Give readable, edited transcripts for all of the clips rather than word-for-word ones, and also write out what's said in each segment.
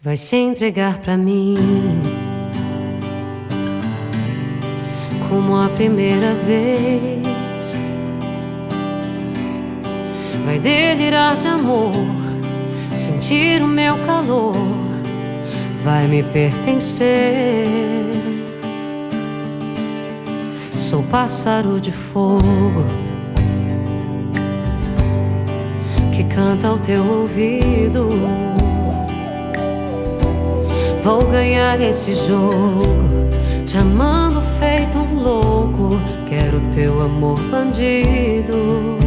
vai se entregar pra mim como a primeira vez. Vai delirar de amor, sentir o meu calor, vai me pertencer. Sou pássaro de fogo que canta ao teu ouvido. Vou ganhar esse jogo, te amando feito um louco. Quero teu amor bandido.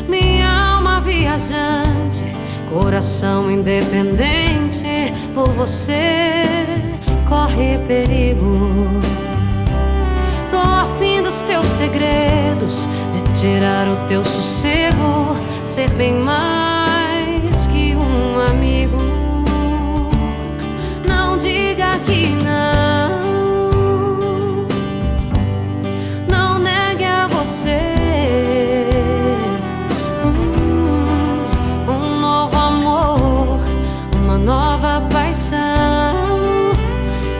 Minha alma viajante, coração independente, por você corre perigo. Tô afim dos teus segredos, de tirar o teu sossego, ser bem mais que um amigo. Não diga que não, não negue a você um novo amor, uma nova paixão.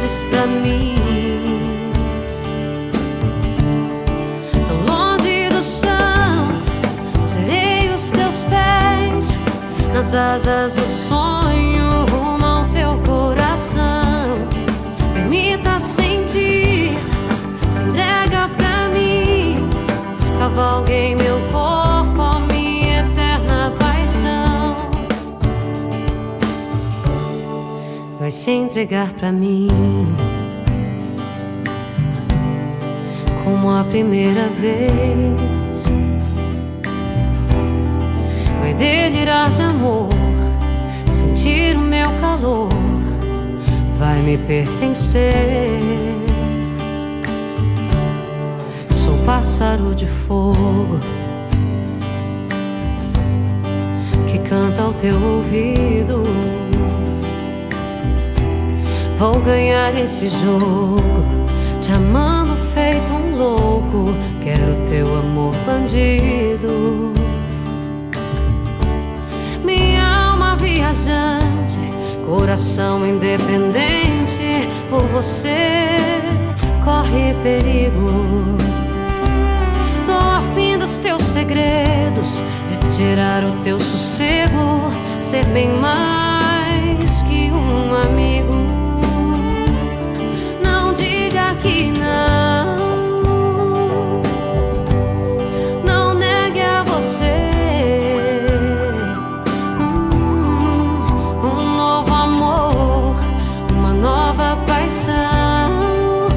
Diz pra mim, nas asas do sonho, rumo ao teu coração. Permita sentir, se entrega pra mim. Cavalguei meu corpo, a minha eterna paixão. Vai se entregar pra mim como a primeira vez. Vai delirar de amor, sentir o meu calor, vai me pertencer. Sou pássaro de fogo que canta ao teu ouvido. Vou ganhar esse jogo, te amando feito um louco. Quero teu amor bandido. Viajante, coração independente, por você corre perigo. Tô afim dos teus segredos, de tirar o teu sossego, ser bem mais que um amigo. Não diga que não, não negue a você paixão.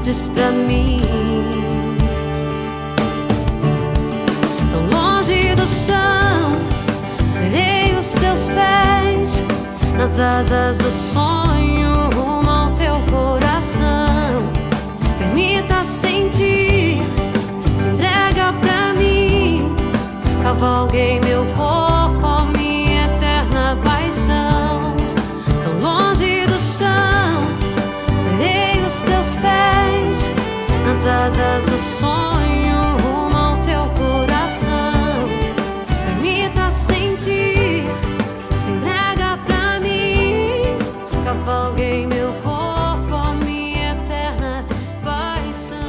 Diz pra mim, tão longe do chão, serei os teus pés, nas asas do sonho, rumo ao teu coração. Permita sentir, se entrega pra mim. Cavalguei meu corpo, a minha eterna paixão. Tão longe do chão, serei os teus pés, nas asas do sonho, rumo ao teu coração. Permita sentir, se entrega pra mim. Cavalguei meu corpo, a minha eterna paixão.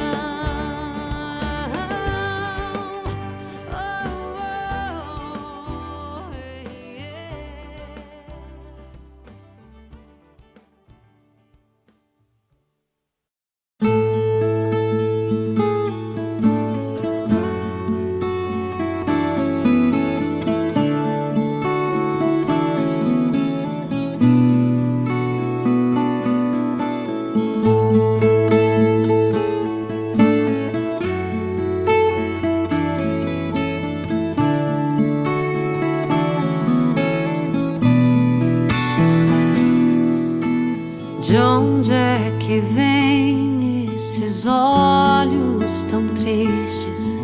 De onde é que vêm esses olhos tão tristes?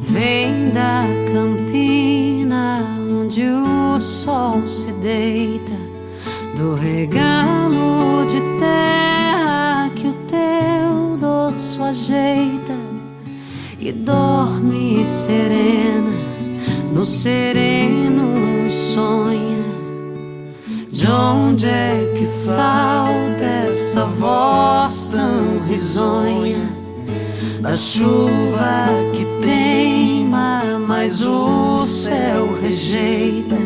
Vem da campina onde o sol se deita, do regalo de terra que o teu dorso ajeita, e dorme serena, no sereno sonha. De onde é que salta essa voz tão risonha? Da chuva que teima, mas o céu rejeita.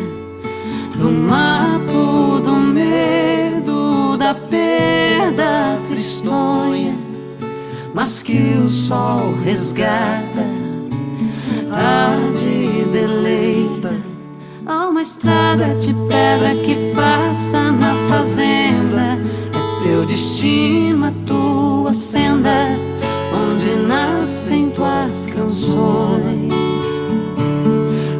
Do mato, do medo, da perda tristonha, mas que o sol resgata, arde e deleita. Há uma estrada de pedra que passa na fazenda. É teu destino, a tua senda, onde nascem tuas canções.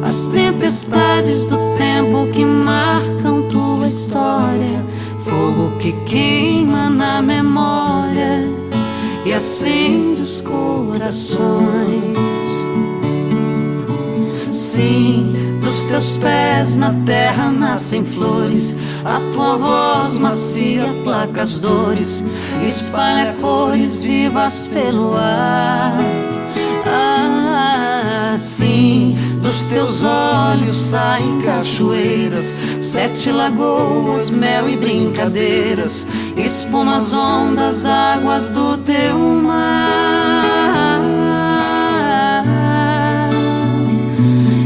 As tempestades do tempo que marcam tua história, fogo que queima na memória e acende os corações. Sim, dos teus pés na terra nascem flores. A tua voz macia aplaca as dores, espalha cores vivas pelo ar. Sim, dos teus olhos saem cachoeiras, 7 lagoas, mel e brincadeiras, espuma as ondas, águas do teu mar.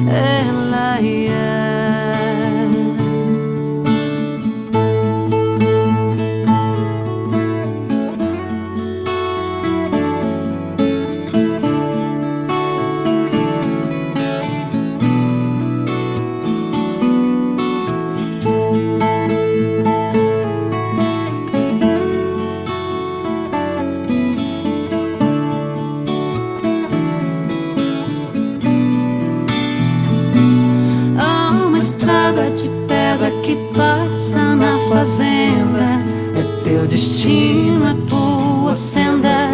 Ela de pedra que passa na fazenda. É teu destino, a tua senda,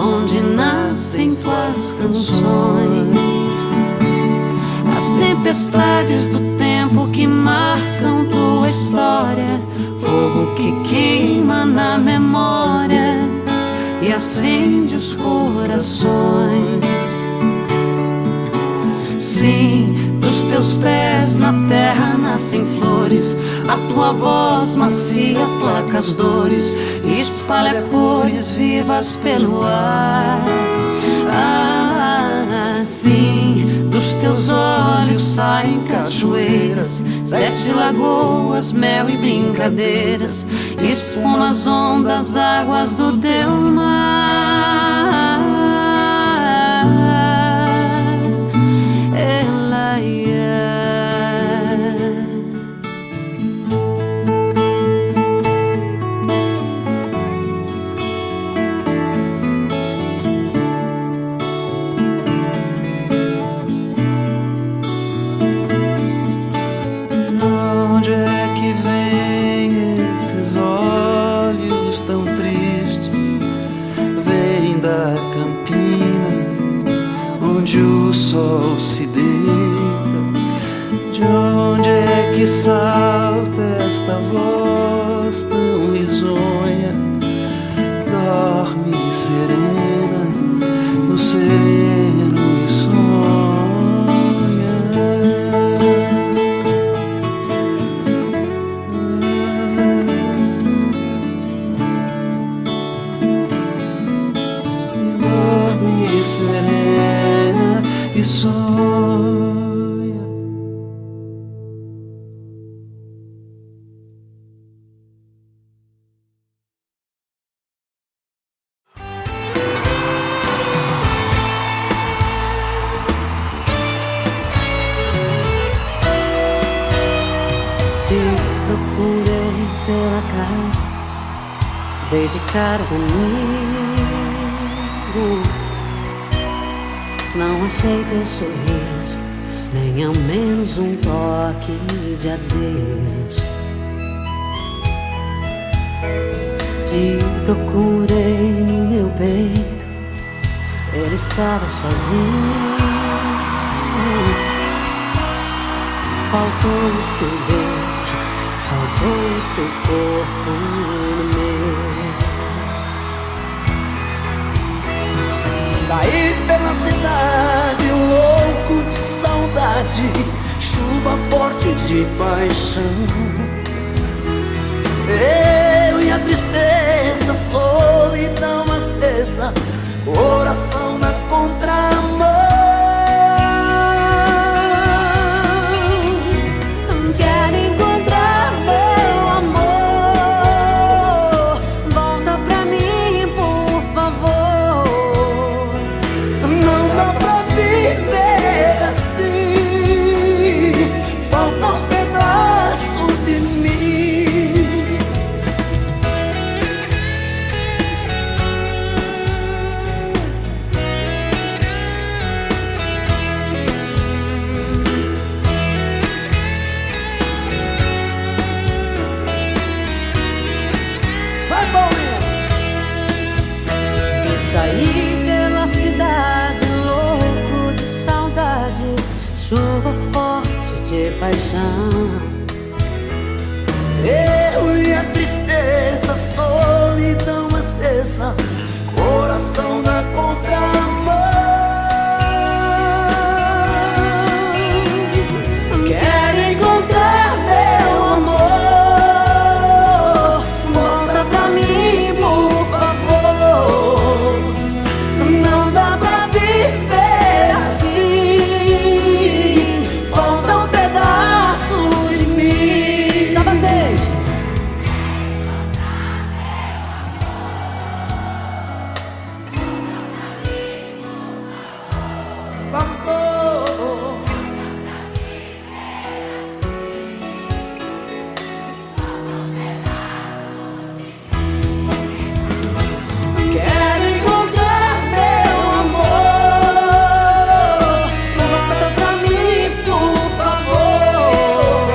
onde nascem tuas canções. As tempestades do tempo que marcam tua história, fogo que queima na memória e acende os corações. Sim, dos teus pés na terra nascem flores. A tua voz macia aplaca as dores, espalha cores vivas pelo ar. Sim, dos teus olhos saem cachoeiras, 7 lagoas, mel e brincadeiras, espuma as ondas, águas do teu mar. Ela onde é que vem esses olhos tão tristes? Vem da campina, onde o sol se deita. De onde é que salta esta voz tão risonha? Dorme serena no sereno e sonha. Dorme serena e sonha. Te procurei pela casa, dei de cara comigo. Não achei teu sorriso, nem ao menos um toque de adeus. Te procurei no meu peito, ele estava sozinho. Faltou o teu beijo, faltou o teu corpo no meu. Saí pela cidade, louco de saudade, chuva forte de paixão. paixão. Eu e a tristeza, solidão acesa, coração na contramão. Quero encontrar meu amor, volta pra mim, por favor. Não dá pra viver assim, falta um pedaço de mim. Só vocês. Quero encontrar meu amor, Volta pra mim, por favor.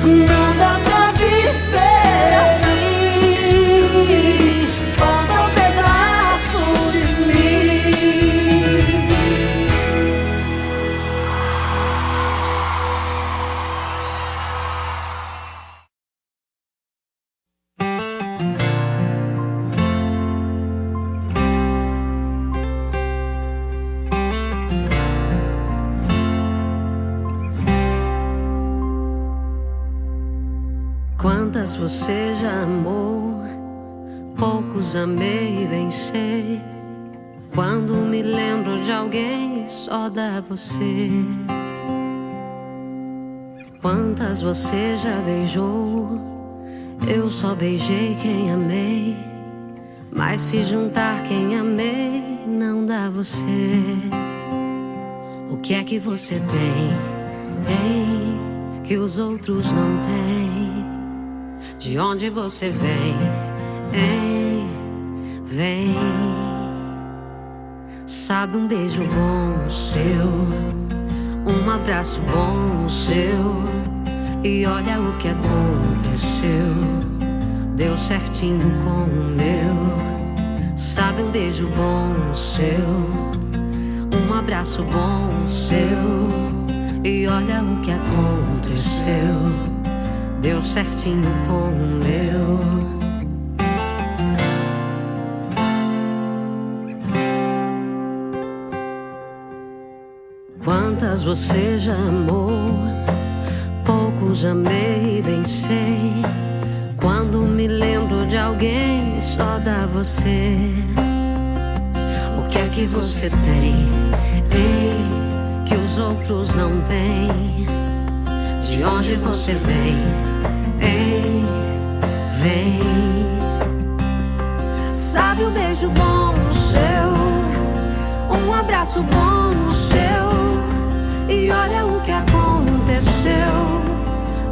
Não dá pra viver assim, falta um pedaço de mim. Quantas você já amou, poucos amei e bem sei. Quando me lembro de alguém, só dá você. Quantas você já beijou, eu só beijei quem amei. Mas se juntar quem amei, não dá você. O que é que você tem que os outros não têm? De onde você vem, vem. Sabe, um beijo bom seu, um abraço bom seu. E olha o que aconteceu, deu certinho com o meu. Sabe, um beijo bom seu, um abraço bom seu. E olha o que aconteceu, deu certinho com o meu. Quantas você já amou, poucos amei, bem sei. Quando me lembro de alguém, só dá você. O que é que você tem que os outros não têm? De onde você vem, vem. Sabe, um beijo bom seu, um abraço bom seu. E olha o que aconteceu,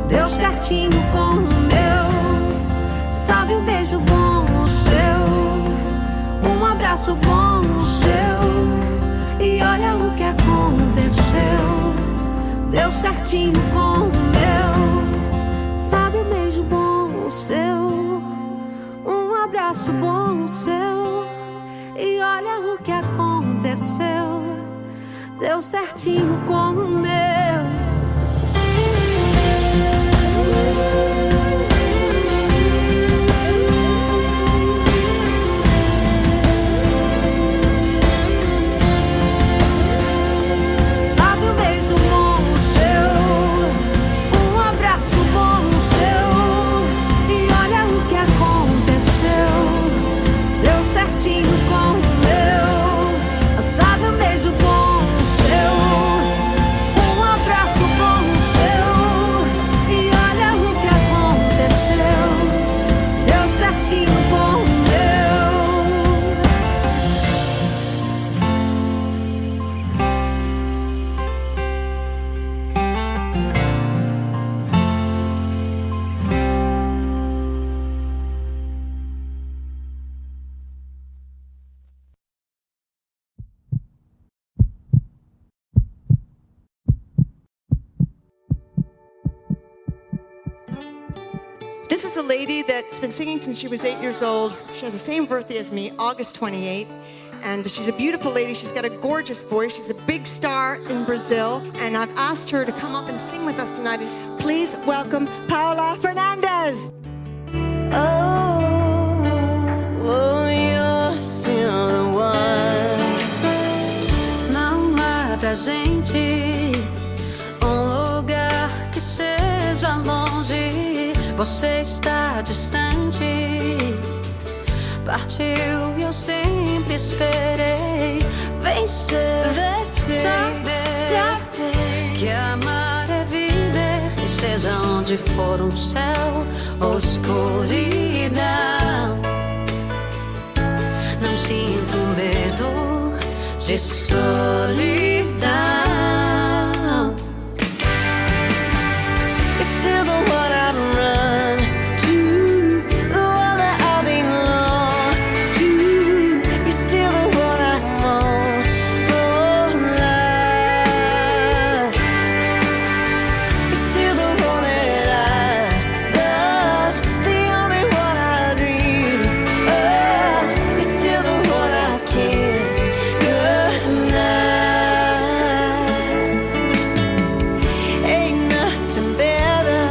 deu certinho com o meu. Sabe, um beijo bom seu, um abraço bom seu. E olha o que aconteceu, deu certinho com o meu. Sabe, um beijo bom seu, um abraço bom seu. E olha o que aconteceu, deu certinho com o meu. Sabe, um beijo bom seu, um abraço bom seu. E olha o que aconteceu, deu certinho com o meu. Sabe, um beijo bom seu, um abraço bom seu. E olha o que aconteceu, deu certinho com o meu. This is a lady that's been singing since she was 8 years old. She has the same birthday as me, August 28th. and she's a beautiful lady. She's got a gorgeous voice. She's a big star in Brazil, and I've asked her to come up and sing with us tonight. Please welcome Paula Fernandes. Oh, you're still the one. Não há pra gente um lugar que seja longe. Você está distante. Partiu e eu sempre esperei. Vem ser, saber que amar é viver. E seja onde for um céu ou escuridão, não sinto medo de solidão. You're still the one I'd run to, the one that I belong to. You're still the one I want for life. You're still the one that I love, the only one I dream of. You're still the one I kiss goodnight. Ain't nothing better.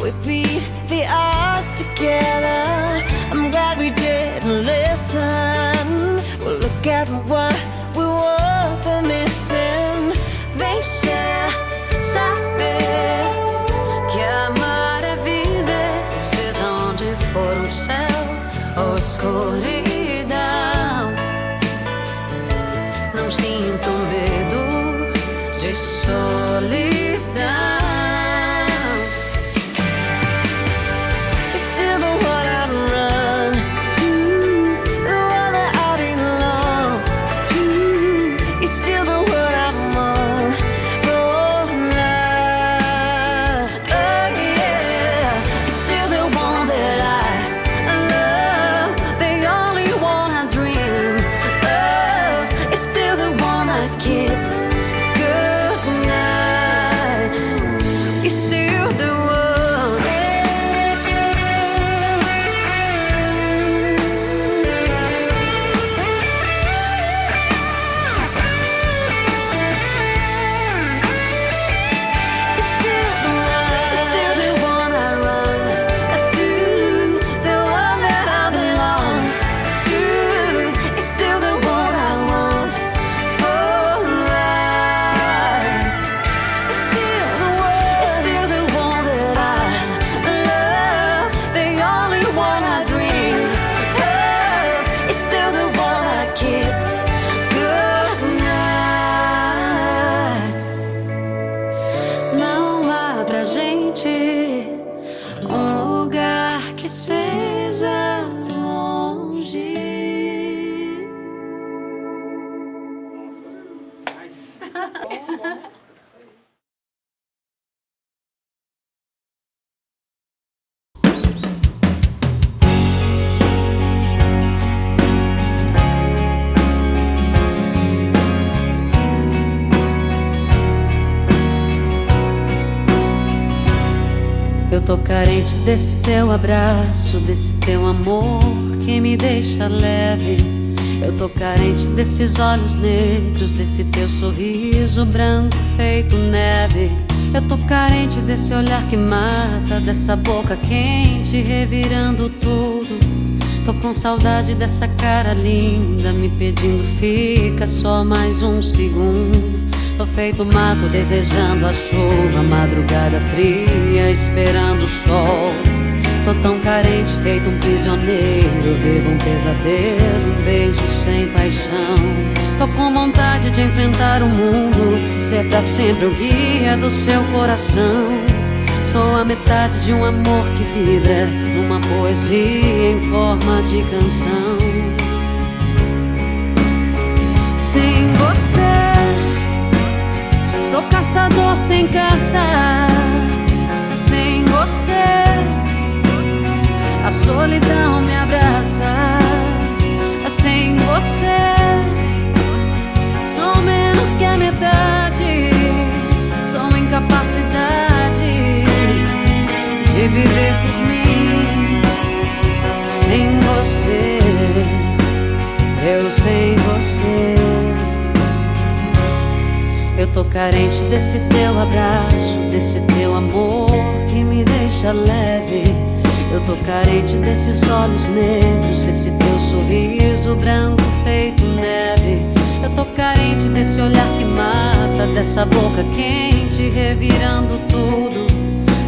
We beat the odds together. I'm glad we didn't listen. Well, look at what we were missing. Vem ser, saber que amar é viver. Seja onde for um céu ou escuridão, não sinto medo de solidão. You're still the one I'd run to, the one that I belong to. You're still the one I want for life. Oh yeah, you're still the one that I love, the only one I dream of. You're still the one I kiss goodnight. You're still the one. You're still the You're still the one I run to, the one that I belong to. You're still the one I want for life. You're still the You're still the one that I love, the only one I dream of. You're still the one I kiss goodnight. Não há pra gente um lugar que seja longe. Eu tô carente desse teu abraço, desse teu amor que me deixa leve. Eu tô carente desses olhos negros, desse teu sorriso branco feito neve. Eu tô carente desse olhar que mata, dessa boca quente revirando tudo. Tô com saudade dessa cara linda me pedindo fica só mais um segundo. Tô feito mato desejando a chuva, madrugada fria esperando o sol. Tô tão carente feito um prisioneiro, vivo um pesadelo, um beijo sem paixão. Tô com vontade de enfrentar o mundo, ser pra sempre o guia do seu coração. Sou a metade de um amor que vibra numa poesia em forma de canção. Sem você sou caçador sem caça. Sem você a solidão me abraça. Sem você sou menos que a metade. Sou incapacidade de viver por mim. Sem você carente desse teu abraço, desse teu amor que me deixa leve. Eu tô carente desses olhos negros, desse teu sorriso branco feito neve. Eu tô carente desse olhar que mata, dessa boca quente revirando tudo.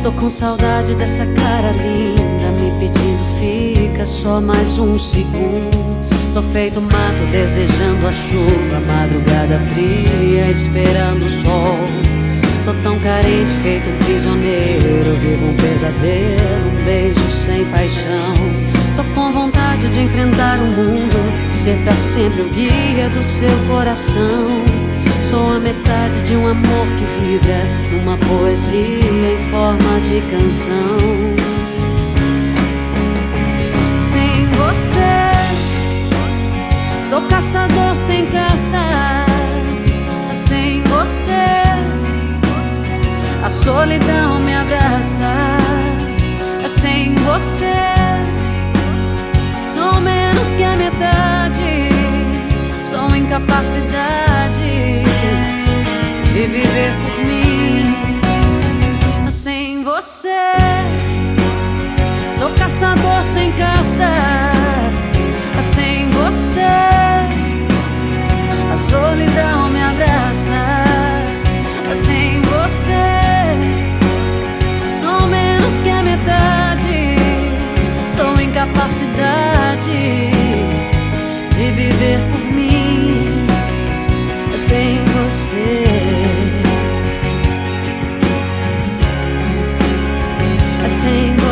Tô com saudade dessa cara linda me pedindo fica só mais um segundo. Tô feito mato desejando a chuva, madrugada fria esperando o sol. Tô tão carente feito um prisioneiro, vivo um pesadelo, um beijo sem paixão. Tô com vontade de enfrentar o mundo, ser pra sempre o guia do seu coração. Sou a metade de um amor que vibra numa poesia em forma de canção. Sem você, sou caçador sem caça. Sem você, a solidão me abraça. Sem você, sou menos que a metade. Sou incapacidade de viver por mim. Sem você, sou caçador sem caça. Sem você, a solidão me abraça. Sem você, sou menos que a metade. Sou incapacidade de viver por mim. Sem você, sem você.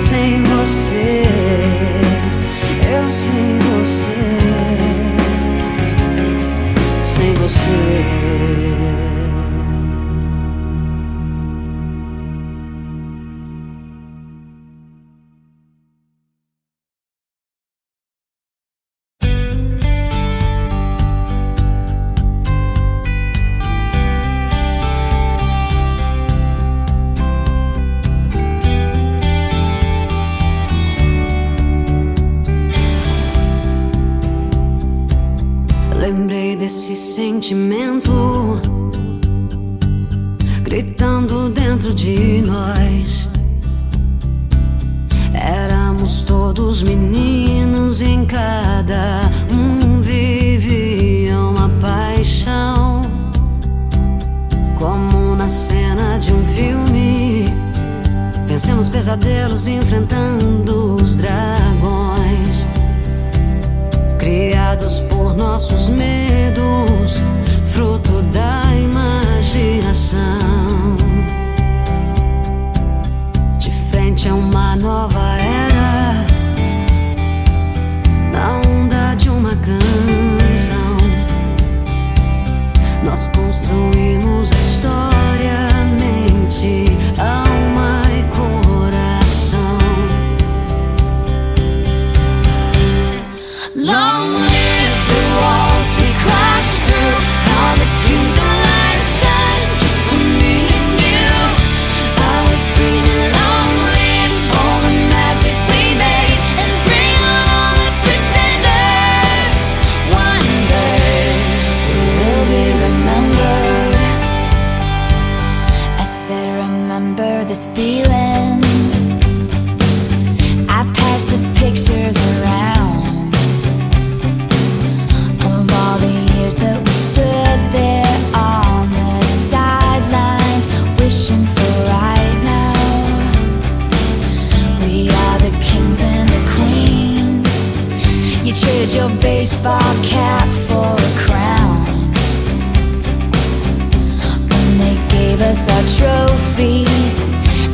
Sem você, eu sem você, sem você. Lembrei desse sentimento gritando dentro de nós. Éramos todos meninos, em cada vivia uma paixão. Como na cena de um filme, vencemos pesadelos enfrentando os dragões. Criados por nossos medos, fruto da imaginação. De frente a uma nova era, na onda de uma canção, nós construímos a história, mente, alma e coração. Long live the walls we crashed through, all the kingdom lights shine just for me and you. I was screaming long live all the magic we made, and bring on all the pretenders. One day we will be remembered. I said remember this feeling. I passed the pictures around that we stood there on the sidelines, wishing for right now. We are the kings and the queens. You trade your baseball cap for a crown. When they gave us our trophies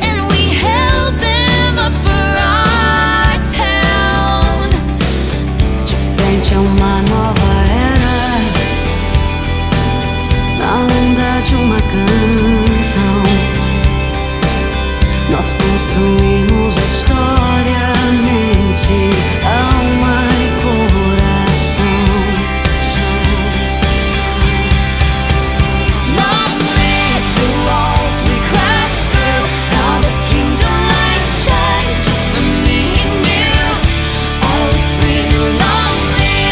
and we held them up for our town. De frente a uma nova era, na onda de uma canção, nós construímos a história, mente, alma e coração. Long live the walls we crashed through, all the kingdom lights shine just for me and you. I was screaming long live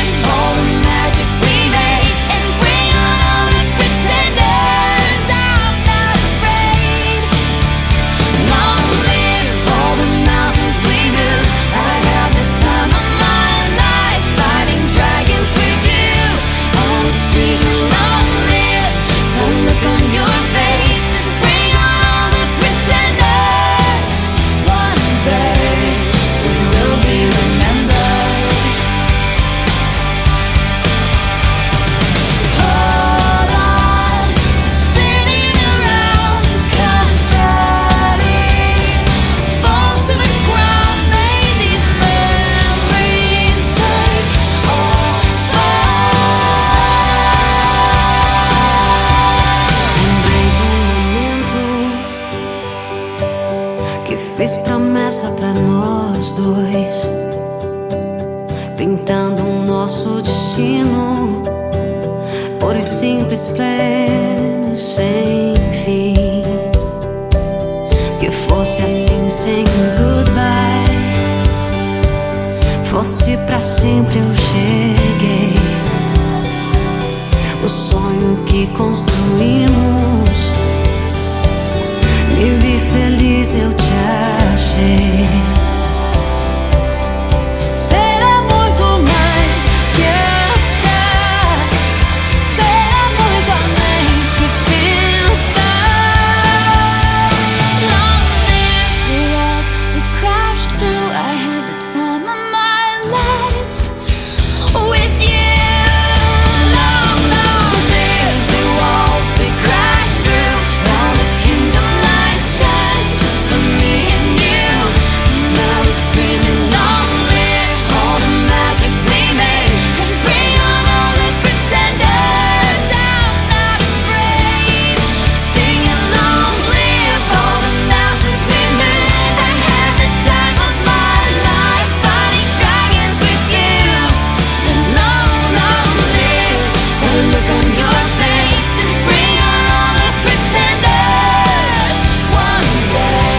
promessa pra nós dois, pintando o nosso destino, por os simples planos sem fim. Que fosse assim sem goodbye, fosse pra sempre eu cheguei. O sonho que construímos, me vi feliz, eu te achei. Será muito mais que achar, será muito além que pensar. Long live the walls we crashed through, I had the time of my life with you. Long, long live the walls we crashed through, all the kingdom lights shine just for me and you. Now we're screaming long live all the magic we made, and bring on all the pretenders. I'm not afraid, singing long live all the mountains we made. I had the time of my life fighting dragons with you. And long, long live the look on your face, and bring on all the pretenders. One day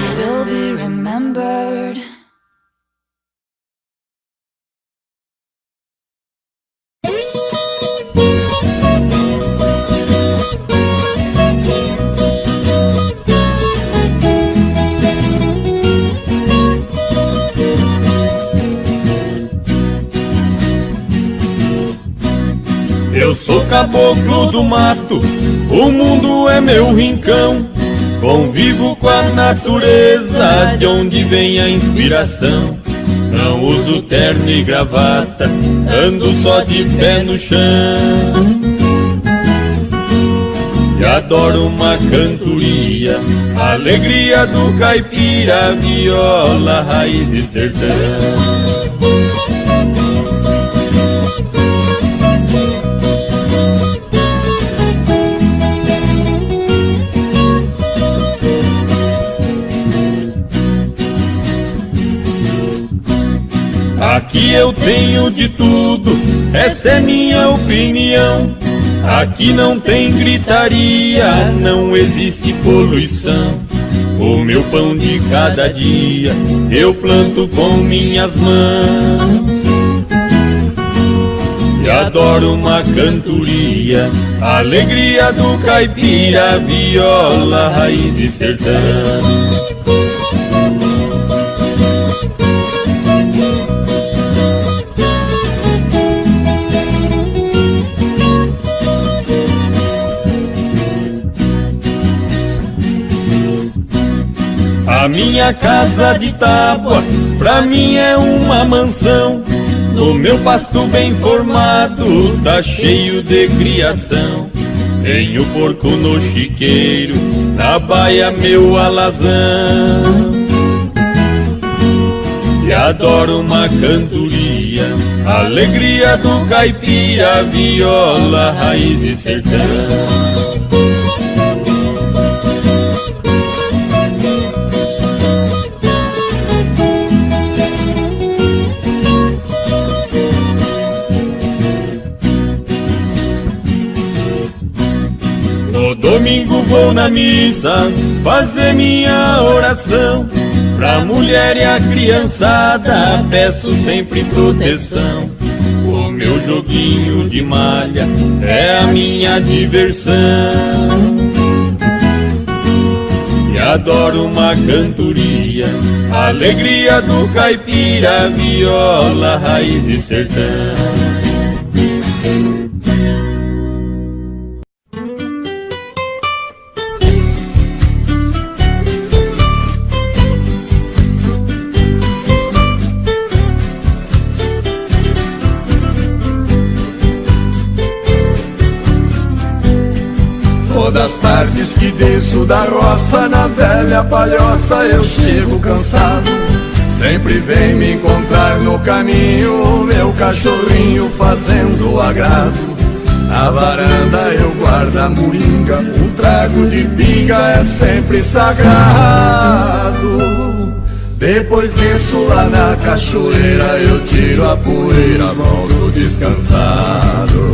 we will be remembered. Eu sou caboclo do mato, o mundo é meu rincão. Convivo com a natureza, de onde vem a inspiração. Não uso terno e gravata, ando só de pé no chão. E adoro uma cantoria, a alegria do caipira, viola, raiz e sertão. Aqui eu tenho de tudo, essa é minha opinião. Aqui não tem gritaria, não existe poluição. O meu pão de cada dia eu planto com minhas mãos. E adoro uma cantoria, a alegria do caipira, viola, raiz e sertão. A minha casa de tábua, pra mim é uma mansão. No meu pasto bem formado, tá cheio de criação. Tenho porco no chiqueiro, na baia meu alazão. E adoro uma cantoria, a alegria do caipira, viola, raiz e sertão. No domingo vou na missa fazer minha oração. Pra mulher e a criançada peço sempre proteção. O meu joguinho de malha é a minha diversão. E adoro uma cantoria, a alegria do caipira, viola, raiz e sertão. Das tardes que desço da roça, na velha palhoça eu chego cansado. Sempre vem me encontrar no caminho meu cachorrinho fazendo agrado. Na varanda eu guardo a moringa, um trago de pinga é sempre sagrado. Depois desço lá na cachoeira, eu tiro a poeira, volto descansado.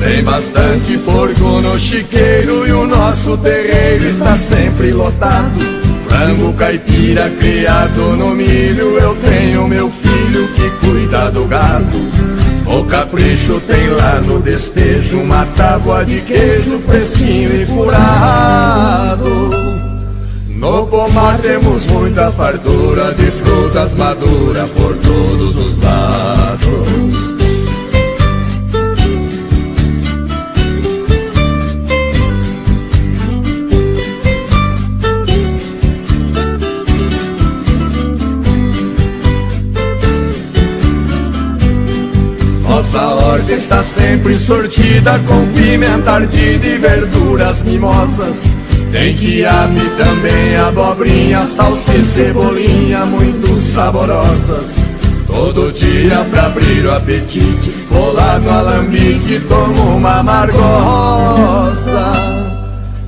Tem bastante porco no chiqueiro e o nosso terreiro está sempre lotado. Frango caipira criado no milho, eu tenho meu filho que cuida do gado. O capricho tem lá no despejo uma tábua de queijo fresquinho e curado. No pomar temos muita fartura de frutas maduras por todos os lados. Nossa horta está sempre sortida com pimenta ardida e verduras mimosas. Tem quiabo também, abobrinha, salsa e cebolinha muito saborosas. Todo dia pra abrir o apetite, vou lá no alambique, tomo uma amargosa.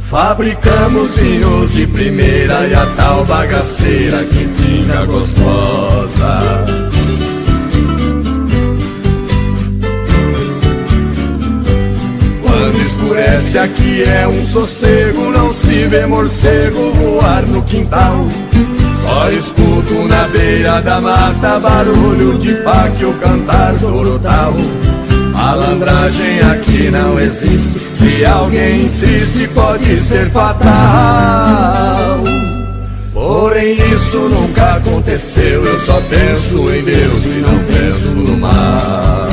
Fabricamos vinhos de primeira e a tal bagaceira que fica gostosa. Quando escurece aqui é um sossego, não se vê morcego voar no quintal. Só escuto na beira da mata barulho de páquio cantar total. Malandragem aqui não existe, se alguém insiste pode ser fatal. Porém isso nunca aconteceu, eu só penso em Deus e não penso no mal.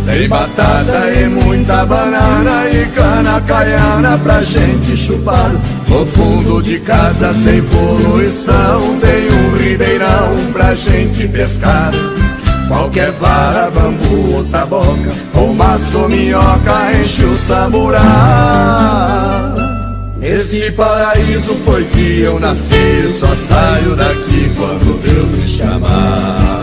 Tem batata e muita banana e cana caiana pra gente chupar. No fundo de casa sem poluição tem um ribeirão pra gente pescar. Qualquer vara, bambu ou taboca, ou maço ou minhoca enche o samburá. Neste paraíso foi que eu nasci, eu só saio daqui quando Deus me chamar.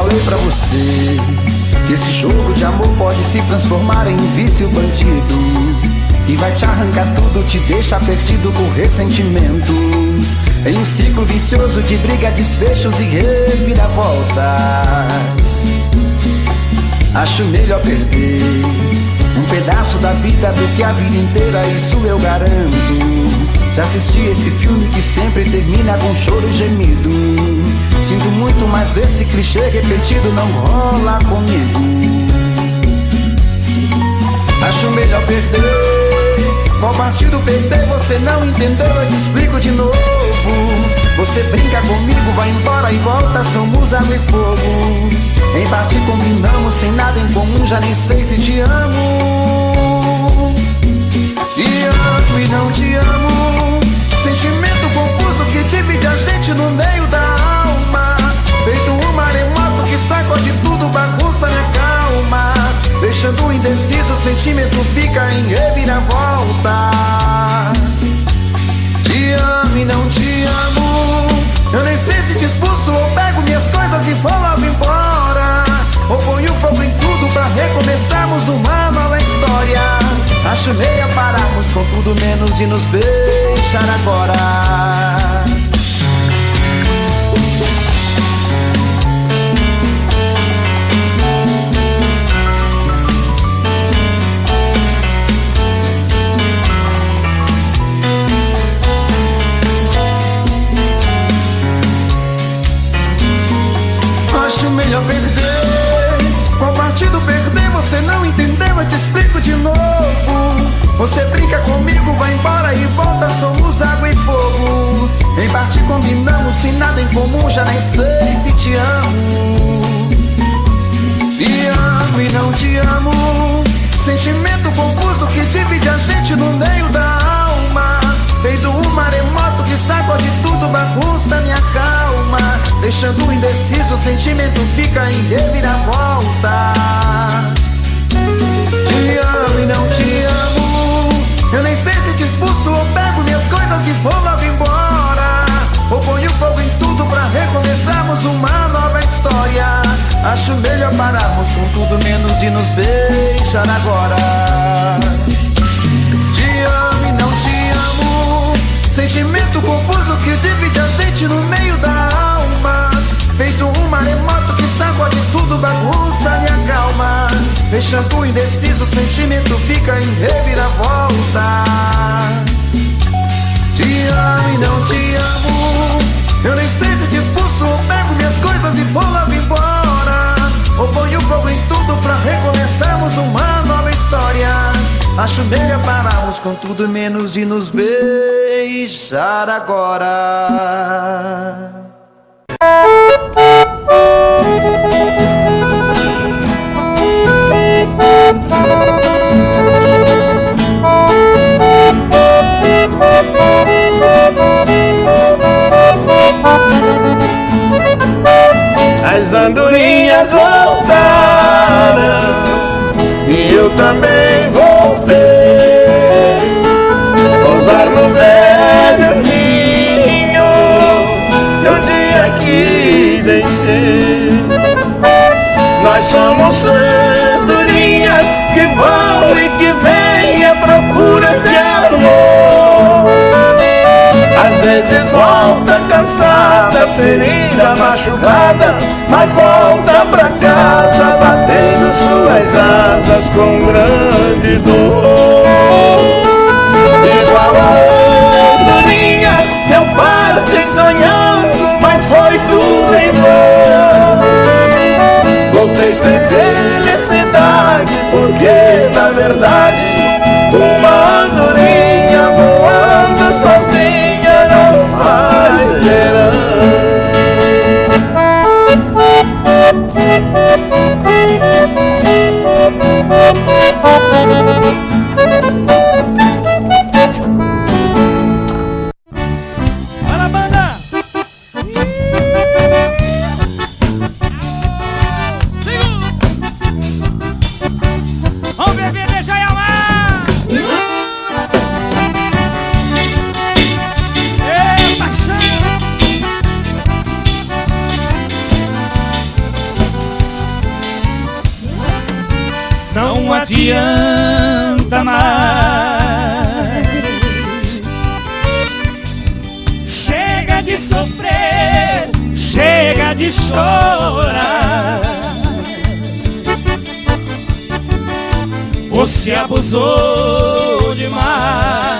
falei pra você que esse jogo de amor pode se transformar em um vício bandido, que vai te arrancar tudo, te deixar perdido com ressentimentos, em um ciclo vicioso de briga, desfechos e reviravoltas. Acho melhor perder um pedaço da vida do que a vida inteira, isso eu garanto. Já assisti esse filme que sempre termina com choro e gemido. Sinto muito, mas esse clichê repetido não rola comigo. Acho melhor perder. Qual partido perder? Você não entendeu, eu te explico de novo. Você brinca comigo, vai embora e volta, somos água e fogo. Em parte combinamos, sem nada em comum, já nem sei se te amo. Te amo e não te amo. Sentimento confuso que divide a gente no meio da alma. Feito um maremoto que sacode tudo, bagunça minha calma. Deixando indeciso, o sentimento fica em reviravoltas. Te amo e não te amo. Eu nem sei se te expulso ou pego minhas coisas e vou logo embora, ou ponho fogo em tudo pra recomeçarmos uma nova história. Acho meio pararmos com tudo menos de nos beijar agora. Acho melhor perder. Qual partido perder? Você não entendeu, eu te explico de novo. Você brinca comigo, vai embora e volta, somos água e fogo. Em parte combinamos, sem nada em comum, já nem sei se te amo. Te amo e não te amo. Sentimento confuso que divide a gente no meio da alma. Feito um maremoto que sacode tudo, bagunça minha calma. Deixando indeciso, o sentimento fica em reviravoltas. Te amo e não te amo. Eu nem sei se te expulso ou pego minhas coisas e vou logo embora, ou ponho fogo em tudo pra recomeçarmos uma nova história. Acho melhor pararmos com tudo menos de nos beijar agora. Te amo e não te amo. Sentimento confuso que divide a gente no meio da alma. Feito um maremoto que sacode tudo, bagunça minha calma. Deixando indeciso, o sentimento fica em reviravoltas. Te amo e não te amo. Eu nem sei se te expulso ou pego minhas coisas e vou logo embora, ou ponho fogo em tudo pra recomeçarmos uma nova história. Acho melhor pararmos com tudo menos de nos beijar agora. As andorinhas voltaram e eu também voltei. Pousar no velho ninho do dia que deixei. Nós somos andorinhas que vão e que vêm à procura de amor. Às vezes volta cansada, ferida, machucada, mas volta pra casa batendo suas asas com grande dor. Igual a andorinha, eu parti sonhando, mas foi tudo em vão. Voltei sem felicidade, porque na verdade uma andorinha voando sozinha não faz verão. Fala, banda! Vamos beber, deixa eu amar! não adianta mais. Chega de sofrer, chega de chorar. Você abusou demais.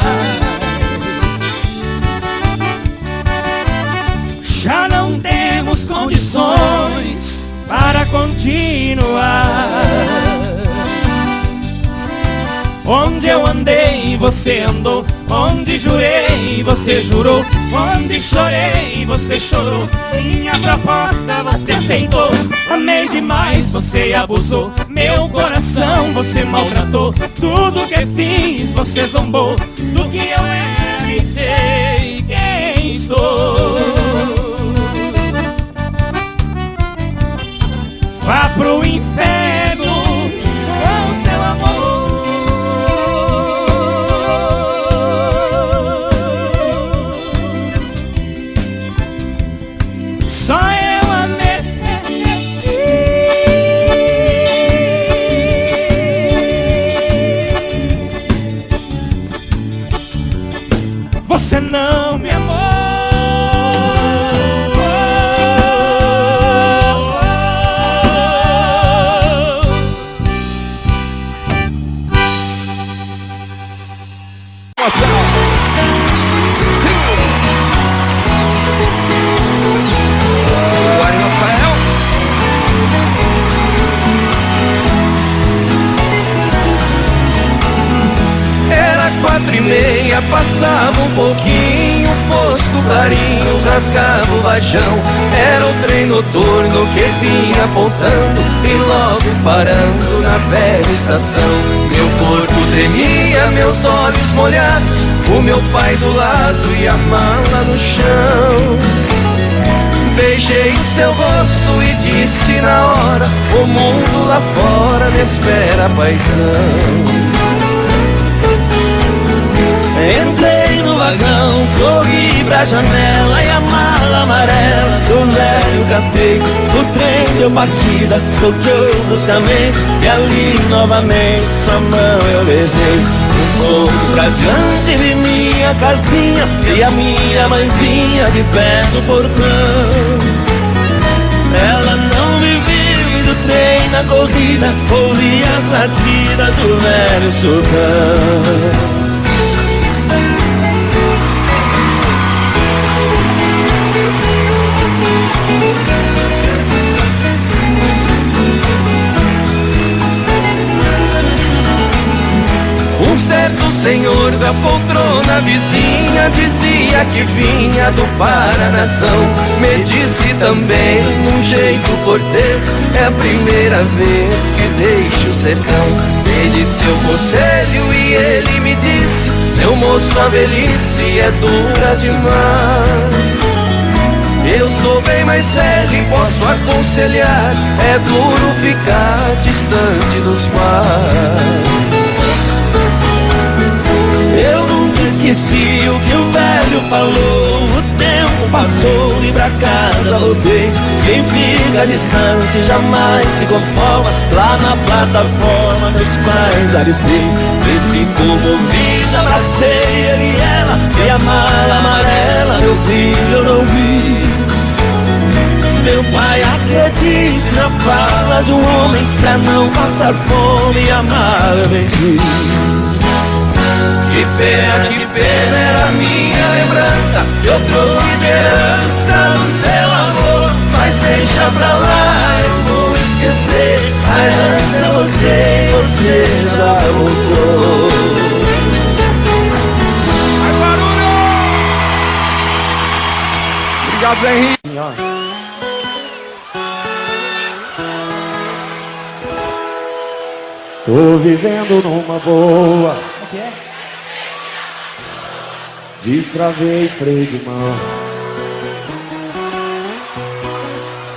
Já não temos condições para continuar. Onde eu andei, você andou. Onde jurei, você jurou. Onde chorei, você chorou. Minha proposta você aceitou. Amei demais, você abusou. Meu coração você maltratou. Tudo que fiz, você zombou. Do que eu era e sei quem sou. Vá pro inferno com seu amor. Só eu amei. Você não me amou. Era 4:30, passava um pouquinho, fosco clarinho, rasgava o vajão. Era o trem noturno que vinha apontando e logo parando na velha estação. Meu corpo tremia, meus olhos molhados, o meu pai do lado e a mala no chão. Beijei o seu rosto e disse na hora: o mundo lá fora me espera, paizão. Entrei no vagão, corri pra janela e a mala amarela do velho catei. O trem deu partida, soqueou bruscamente e ali novamente sua mão eu beijei. Um pouco pra diante vi minha casinha e a minha mãezinha de pé no portão. Ela não me viu e do trem na corrida ouvi as latidas do velho sultão. Um certo senhor da poltrona vizinha dizia que vinha do Paranazão. Me disse também, num jeito cortês, é a primeira vez que deixo o sertão. Pedi seu conselho e ele me disse: seu moço, a velhice é dura demais. Eu sou bem mais velho e posso aconselhar, é duro ficar distante dos pais. Eu nunca esqueci o que o velho falou. O tempo passou e pra casa voltei. Quem fica distante jamais se conforma. Lá na plataforma meus pais avistei. Desci comovida, abracei ele e ela. E a mala amarela, meu filho, eu não vi. Meu pai, acredite na fala de um homem. Pra não passar fome e amar eu vendi. Que pena era a minha lembrança. Eu trouxe esperança no seu amor. Mas deixa pra lá, eu vou esquecer. A herança é você já voltou. Mais barulho! Obrigado, Zé Henrique. Tô vivendo numa boa. O que é? Destravei freio de mão.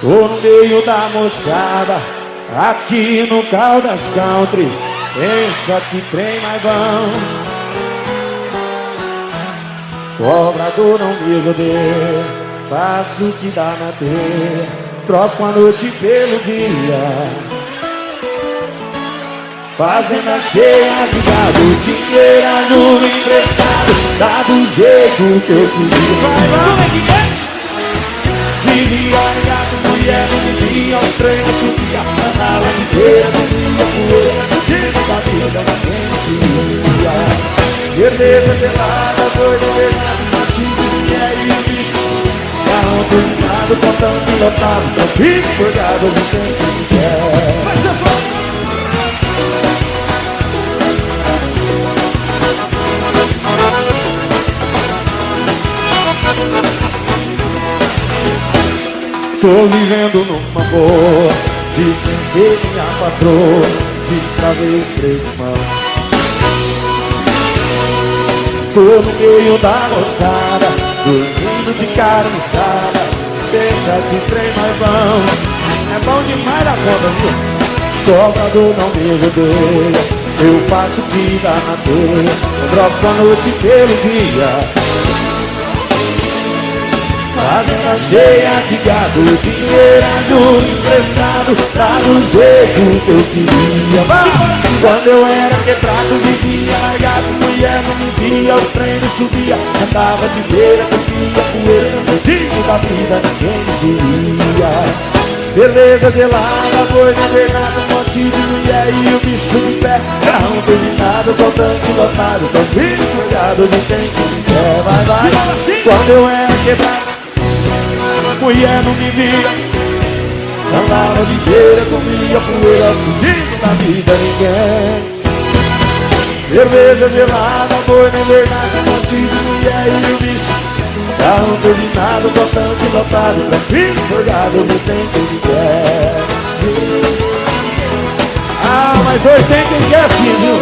Tô no meio da moçada, aqui no Caldas Country. Pensa que trem mais bom. Cobrador não me rodeia, faço o que dá na teia. Troco a noite pelo dia. Fazenda cheia de gado, dinheiro a juro emprestado, dá do jeito que eu queria. Como é que é? Vivia ligado, mulher, não vivia, o trem não subia, andava inteira, comia poeira, digo da vida da gente queria. Cerveja gelada, doida, verdade, motivo, mulher e o bicho. Carro terminado, portão pilotado, tranquilo, forgado, não tem quem quer. Vai ser foda! Tô vivendo numa boa, dispensei minha patroa, destravei o freio de mão. Tô no meio da moçada, dormindo de cara inchada, pensa que trem mais bom. É bom demais da conta, viu? Cobrador não me rodeia, eu faço vida na teia, eu troco a noite pelo dia. Fazenda cheia de gado, dinheiro a juro emprestado, dá do jeito que eu queria. Quando eu era quebrado, vivia largado, mulher não me via, o trem não subia, andava de beira, comia poeira, motivo da vida ninguém me queria. Beleza gelada, boi na verdade, motivo de mulher e o bicho de pé. Carrão terminado, com tanque lotado, tranquilo, cuidado, hoje tem quem quer. Vai, vai, quando eu era quebrado, mulher não me via, andava de beira, comia poeira, fudido da vida ninguém. Cerveja gelada, boi na verdade, motivo, mulher e o bicho. Carro terminado, com tanque lotado, tranquilo, forgado, não tem quem quer. Ah, mas hoje tem quem quer sim, viu?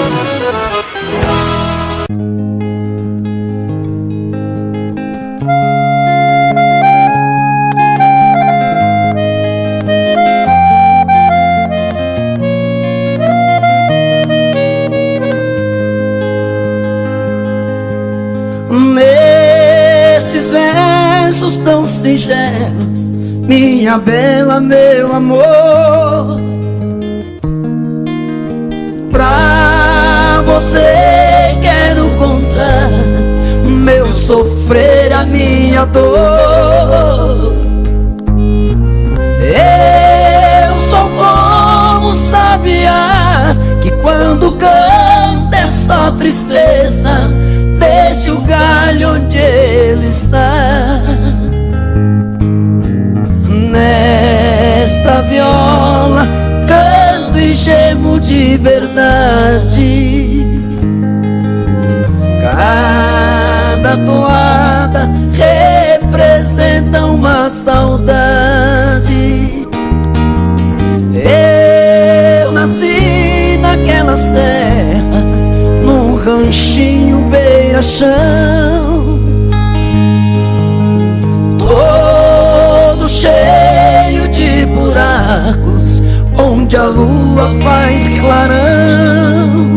Tão singelos, minha bela, meu amor. Pra você quero contar meu sofrer, a minha dor. Eu sou como sabiá que quando canta é só tristeza, deixa o galho onde ele está. Nesta viola canto e gemo de verdade. Cada toada representa uma saudade. Eu nasci naquela serra, num ranchinho beira-chão, todo cheio de buracos, onde a lua faz clarão.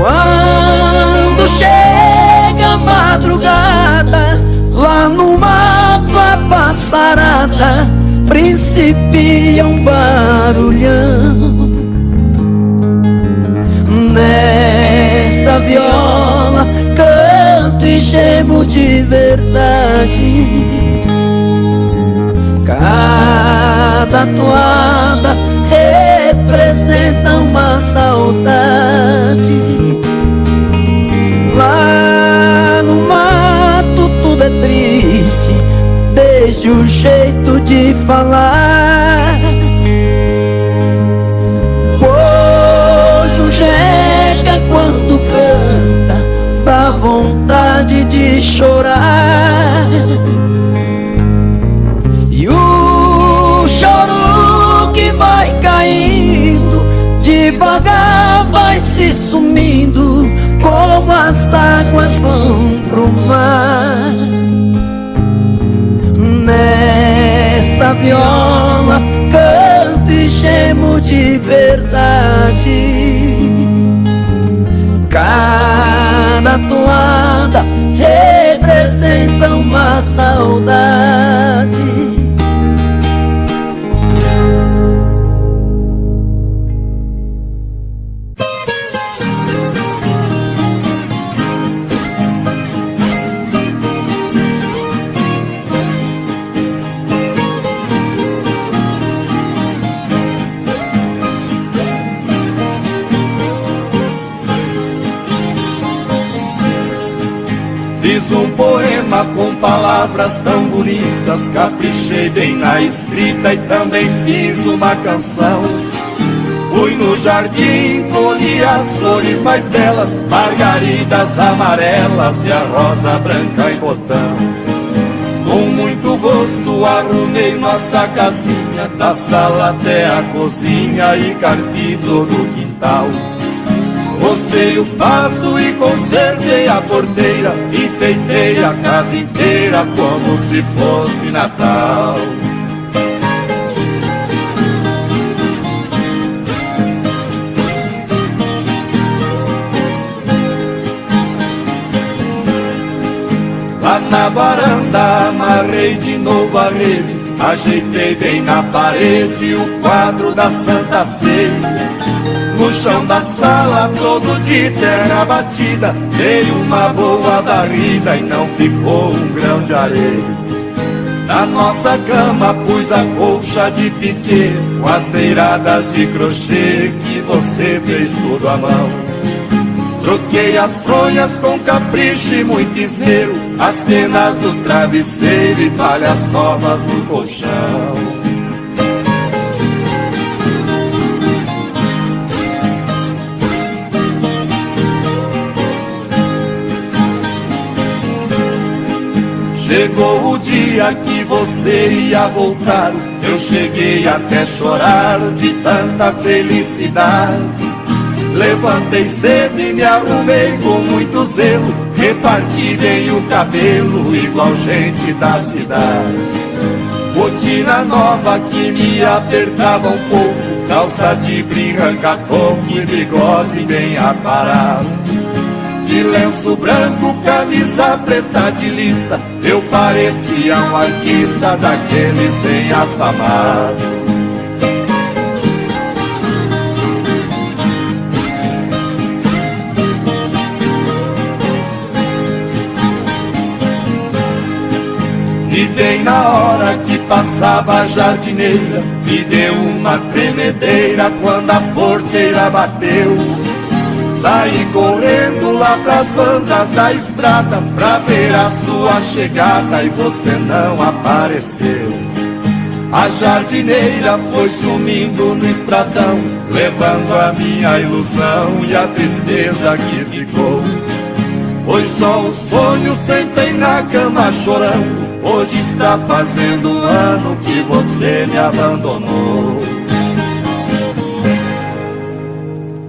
Quando chega a madrugada, lá no mato a passarada principia um barulhão. Nesta viola canto e gemo de verdade. Cada toada representa uma saudade. Lá no mato tudo é triste, desde o jeito de falar. Pois o jeca quando canta dá vontade de chorar. E o choro que vai caindo devagar vai se sumindo, como as águas vão pro mar. Nesta viola canto e gemo de verdade. Cada toada representa uma saudade. Fiz um poema com palavras tão bonitas, caprichei bem na escrita e também fiz uma canção. Fui no jardim, colhi as flores mais belas, margaridas amarelas e a rosa branca em botão. Com muito gosto arrumei nossa casinha, da sala até a cozinha e carpi todo o quintal. Rocei o pasto e consertei a porteira, enfeitei a casa inteira como se fosse Natal. Lá na varanda amarrei de novo a rede, ajeitei bem na parede o quadro da Santa Ceia. No chão da sala todo de terra batida, dei uma boa varrida e não ficou um grão de areia. Na nossa cama pus a colcha de piquê, com as beiradas de crochê que você fez tudo à mão. Troquei as fronhas com capricho e muito esmero, as penas do travesseiro e palhas novas no colchão. Chegou o dia que você ia voltar, eu cheguei até chorar de tanta felicidade. Levantei cedo e me arrumei com muito zelo, reparti bem o cabelo igual gente da cidade. Botina nova que me apertava um pouco, calça de brinca, coco e bigode bem aparado. De lenço branco, camisa preta de lista, eu parecia um artista daqueles bem afamados. E bem na hora que passava a jardineira, me deu uma tremedeira quando a porteira bateu. Saí correndo lá pras bandas da estrada pra ver a sua chegada e você não apareceu. A jardineira foi sumindo no estradão, levando a minha ilusão e a tristeza que ficou. Foi só um sonho, sentei na cama chorando, hoje está fazendo um ano que você me abandonou.